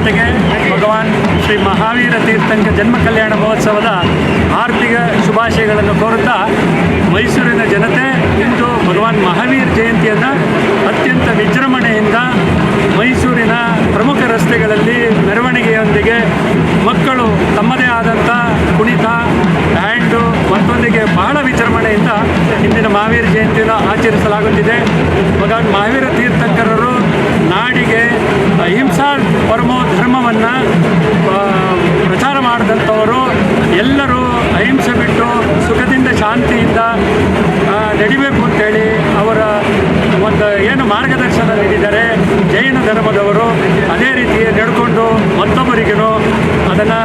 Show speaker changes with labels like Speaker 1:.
Speaker 1: ಜನತೆಗೆ ಭಗವಾನ್ ಶ್ರೀ ಮಹಾವೀರ ತೀರ್ಥಂಕ ಜನ್ಮ ಕಲ್ಯಾಣ ಮಹೋತ್ಸವದ ಆರ್ಥಿಕ ಶುಭಾಶಯಗಳನ್ನು ಕೋರುತ್ತಾ ಮೈಸೂರಿನ ಜನತೆ ಇಂದು ಭಗವಾನ್ ಮಹಾವೀರ್ ಜಯಂತಿಯನ್ನು ಅತ್ಯಂತ ವಿಜೃಂಭಣೆಯಿಂದ ಮೈಸೂರಿನ ಪ್ರಮುಖ ರಸ್ತೆಗಳಲ್ಲಿ ಮೆರವಣಿಗೆಯೊಂದಿಗೆ ಮಕ್ಕಳು ತಮ್ಮದೇ ಆದಂಥ ಕುಣಿತ ಬ್ಯಾಂಡು ಮತ್ತೊಂದಿಗೆ ಬಹಳ ವಿಜೃಂಭಣೆಯಿಂದ ಇಂದಿನ ಮಹಾವೀರ ಜಯಂತಿಯನ್ನು ಆಚರಿಸಲಾಗುತ್ತಿದೆ. ಭಗವಾನ್ ಮಹಾವೀರ ತೀರ್ಥಂಕರರು ನಾಡಿಗೆ ಅಹಿಂಸಾ ಪರಮೋ ಧರ್ಮವನ್ನು ಪ್ರಚಾರ ಮಾಡಿದಂಥವರು. ಎಲ್ಲರೂ ಅಹಿಂಸೆ ಬಿಟ್ಟು ಸುಖದಿಂದ ಶಾಂತಿಯಿಂದ ನಡಿಬೇಕು ಅಂತೇಳಿ ಅವರ ಒಂದು ಏನು ಮಾರ್ಗದರ್ಶನ ನೀಡಿದ್ದಾರೆ ಜೈನ ಧರ್ಮದವರು, ಅದೇ ರೀತಿ ನಡ್ಕೊಂಡು ಮತ್ತೊಬ್ಬರಿಗೂ ಅದನ್ನು